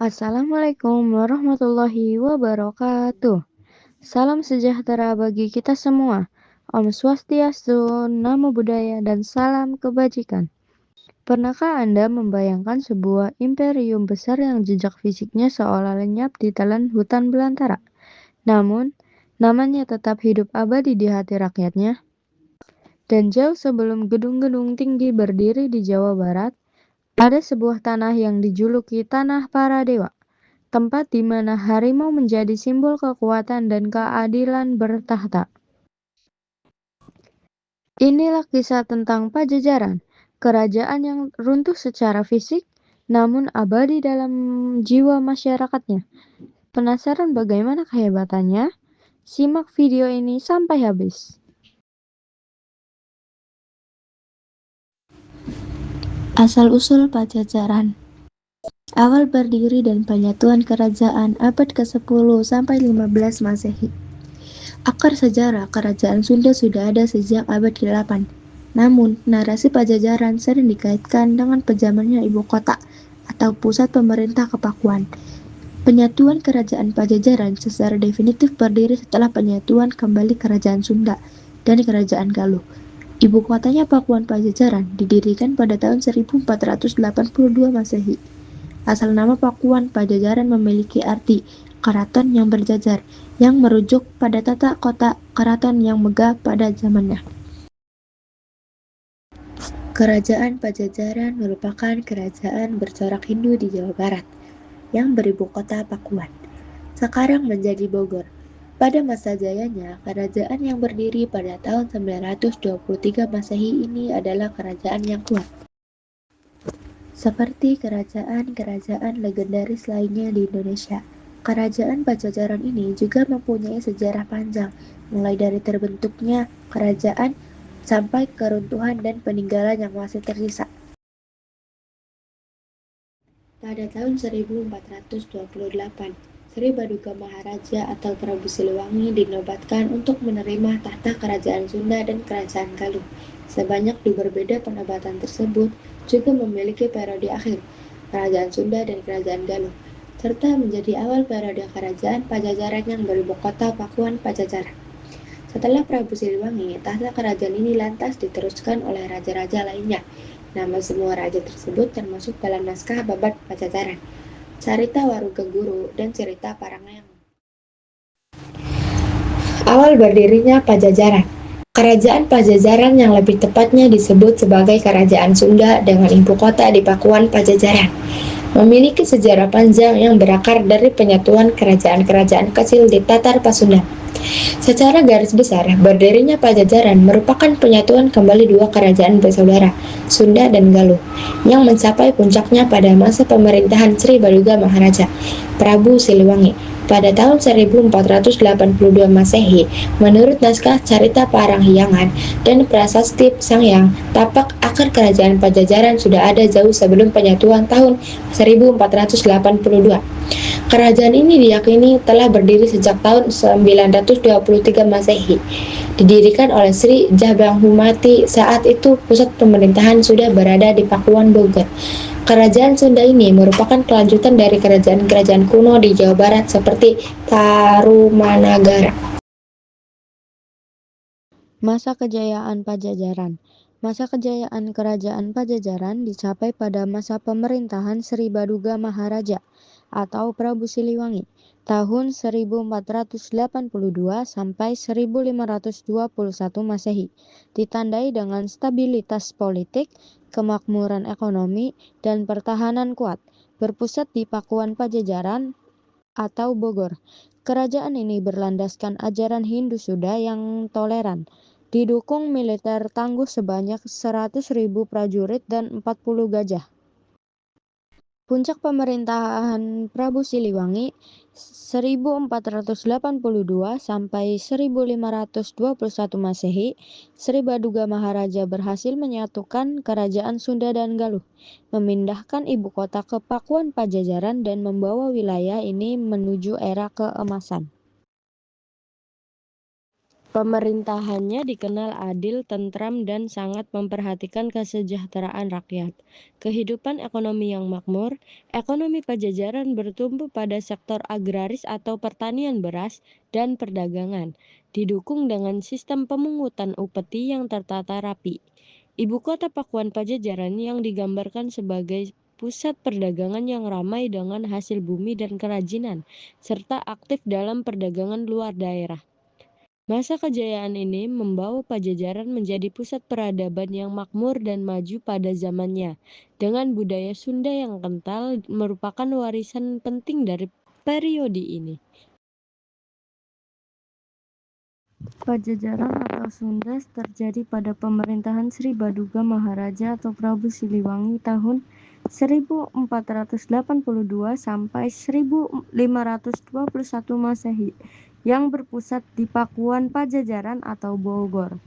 Assalamualaikum warahmatullahi wabarakatuh. Salam sejahtera bagi kita semua. Om Swastiastu, Namo Buddhaya, dan salam kebajikan. Pernahkah Anda membayangkan sebuah imperium besar yang jejak fisiknya seolah lenyap di telan hutan belantara? Namun, namanya tetap hidup abadi di hati rakyatnya. Dan jauh sebelum gedung-gedung tinggi berdiri di Jawa Barat, ada sebuah tanah yang dijuluki Tanah Para Dewa. Tempat di mana harimau menjadi simbol kekuatan dan keadilan bertahta. Inilah kisah tentang Pajajaran, kerajaan yang runtuh secara fisik, namun abadi dalam jiwa masyarakatnya. Penasaran bagaimana kehebatannya? Simak video ini sampai habis. Asal-usul Pajajaran. Awal berdiri dan penyatuan kerajaan abad ke-10 sampai 15 Masehi. Akar sejarah kerajaan Sunda sudah ada sejak abad ke-8. Namun, narasi Pajajaran sering dikaitkan dengan pejamannya ibu kota atau pusat pemerintah Kepakuan. Penyatuan kerajaan Pajajaran secara definitif berdiri setelah penyatuan kembali kerajaan Sunda dan kerajaan Galuh. Ibu kotanya Pakuan Pajajaran didirikan pada tahun 1482 Masehi. Asal nama Pakuan Pajajaran memiliki arti keraton yang berjajar, yang merujuk pada tata kota keraton yang megah pada zamannya. Kerajaan Pajajaran merupakan kerajaan bercorak Hindu di Jawa Barat, yang beribu kota Pakuan. Sekarang menjadi Bogor. Pada masa jayanya, kerajaan yang berdiri pada tahun 923 Masehi ini adalah kerajaan yang kuat. Seperti kerajaan-kerajaan legendaris lainnya di Indonesia, kerajaan Pajajaran ini juga mempunyai sejarah panjang, mulai dari terbentuknya kerajaan sampai keruntuhan dan peninggalan yang masih tersisa. Pada tahun 1428, Sri Baduga Maharaja atau Prabu Siliwangi dinobatkan untuk menerima tahta kerajaan Sunda dan kerajaan Galuh. Sebanyak dua berbeda penobatan tersebut juga memiliki periode akhir, kerajaan Sunda dan kerajaan Galuh, serta menjadi awal periode kerajaan Pajajaran yang beribu kota Pakuan Pajajaran. Setelah Prabu Siliwangi, tahta kerajaan ini lantas diteruskan oleh raja-raja lainnya. Nama semua raja tersebut termasuk dalam naskah Babad Pajajaran, Carita Waruga Guru, dan Cerita Parangayang. Awal berdirinya Pajajaran. Kerajaan Pajajaran yang lebih tepatnya disebut sebagai Kerajaan Sunda dengan ibu kota di Pakuan Pajajaran, memiliki sejarah panjang yang berakar dari penyatuan kerajaan-kerajaan kecil di Tatar Pasundan. Secara garis besar, berdirinya Pajajaran merupakan penyatuan kembali dua kerajaan bersaudara, Sunda dan Galuh, yang mencapai puncaknya pada masa pemerintahan Sri Baduga Maharaja, Prabu Siliwangi, pada tahun 1482 Masehi. Menurut naskah Carita Paranghiyangan dan Prasasti Sangyang, tapak akar kerajaan Pajajaran sudah ada jauh sebelum penyatuan tahun 1482. Kerajaan ini diyakini telah berdiri sejak tahun 923 Masehi. Didirikan oleh Sri Jabanghummati, saat itu pusat pemerintahan sudah berada di Pakuan Bogor. Kerajaan Sunda ini merupakan kelanjutan dari kerajaan-kerajaan kuno di Jawa Barat seperti Tarumanagara. Masa kejayaan Pajajaran. Masa kejayaan kerajaan Pajajaran dicapai pada masa pemerintahan Sri Baduga Maharaja atau Prabu Siliwangi tahun 1482 sampai 1521 Masehi, ditandai dengan stabilitas politik, kemakmuran ekonomi, dan pertahanan kuat, berpusat di Pakuan Pajajaran atau Bogor. Kerajaan ini berlandaskan ajaran Hindu Sudha yang toleran, didukung militer tangguh sebanyak 100.000 prajurit dan 40 gajah. Puncak pemerintahan Prabu Siliwangi 1482 sampai 1521 Masehi, Sri Baduga Maharaja berhasil menyatukan kerajaan Sunda dan Galuh, memindahkan ibu kota ke Pakuan Pajajaran dan membawa wilayah ini menuju era keemasan. Pemerintahannya dikenal adil, tentram, dan sangat memperhatikan kesejahteraan rakyat. Kehidupan ekonomi yang makmur, ekonomi Pajajaran bertumbuh pada sektor agraris atau pertanian beras dan perdagangan, didukung dengan sistem pemungutan upeti yang tertata rapi. Ibu kota Pakuan Pajajaran yang digambarkan sebagai pusat perdagangan yang ramai dengan hasil bumi dan kerajinan, serta aktif dalam perdagangan luar daerah. Masa kejayaan ini membawa Pajajaran menjadi pusat peradaban yang makmur dan maju pada zamannya, dengan budaya Sunda yang kental merupakan warisan penting dari periode ini. Pajajaran atau Sunda terjadi pada pemerintahan Sri Baduga Maharaja atau Prabu Siliwangi tahun 1482 sampai 1521 Masehi yang berpusat di Pakuan Pajajaran atau Bogor.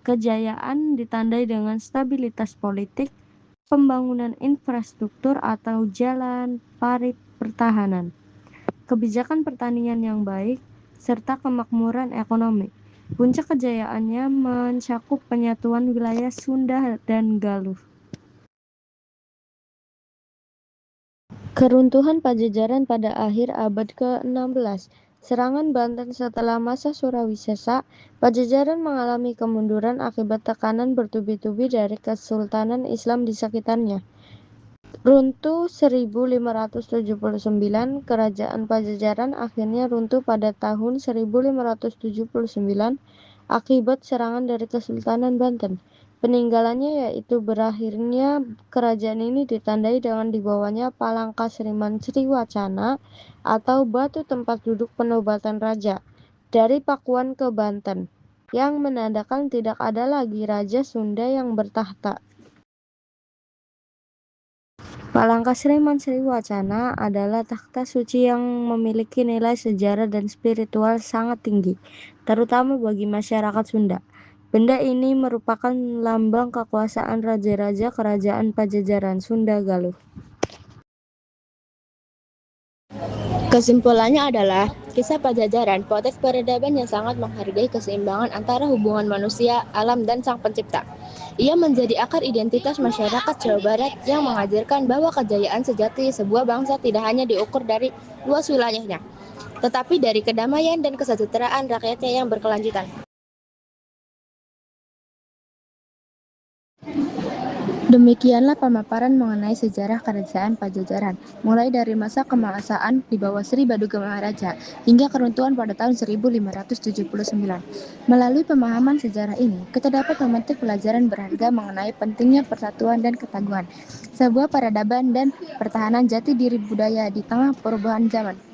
Kejayaan ditandai dengan stabilitas politik, pembangunan infrastruktur atau jalan, parit, pertahanan, kebijakan pertanian yang baik, serta kemakmuran ekonomi. Puncak kejayaannya mencakup penyatuan wilayah Sunda dan Galuh. Keruntuhan Pajajaran pada akhir abad ke-16. Serangan Banten setelah masa Surawisesa, Pajajaran mengalami kemunduran akibat tekanan bertubi-tubi dari Kesultanan Islam di sekitarnya. Runtuh 1579, Kerajaan Pajajaran akhirnya runtuh pada tahun 1579 akibat serangan dari Kesultanan Banten. Peninggalannya yaitu berakhirnya kerajaan ini ditandai dengan dibawanya Palangka Sriman Sriwacana atau batu tempat duduk penobatan raja dari Pakuan ke Banten, yang menandakan tidak ada lagi Raja Sunda yang bertahta. Palangka Sriman Sriwacana adalah takhta suci yang memiliki nilai sejarah dan spiritual sangat tinggi, terutama bagi masyarakat Sunda. Benda ini merupakan lambang kekuasaan raja-raja Kerajaan Pajajaran Sunda Galuh. Kesimpulannya adalah, kisah Pajajaran potret peradaban yang sangat menghargai keseimbangan antara hubungan manusia, alam, dan sang pencipta. Ia menjadi akar identitas masyarakat Jawa Barat yang mengajarkan bahwa kejayaan sejati sebuah bangsa tidak hanya diukur dari luas wilayahnya, tetapi dari kedamaian dan kesejahteraan rakyatnya yang berkelanjutan. Demikianlah pemaparan mengenai sejarah Kerajaan Pajajaran, mulai dari masa kemangsaan di bawah Sri Baduga Maharaja hingga keruntuhan pada tahun 1579. Melalui pemahaman sejarah ini, kita dapat memetik pelajaran berharga mengenai pentingnya persatuan dan ketangguhan, sebuah peradaban dan pertahanan jati diri budaya di tengah perubahan zaman.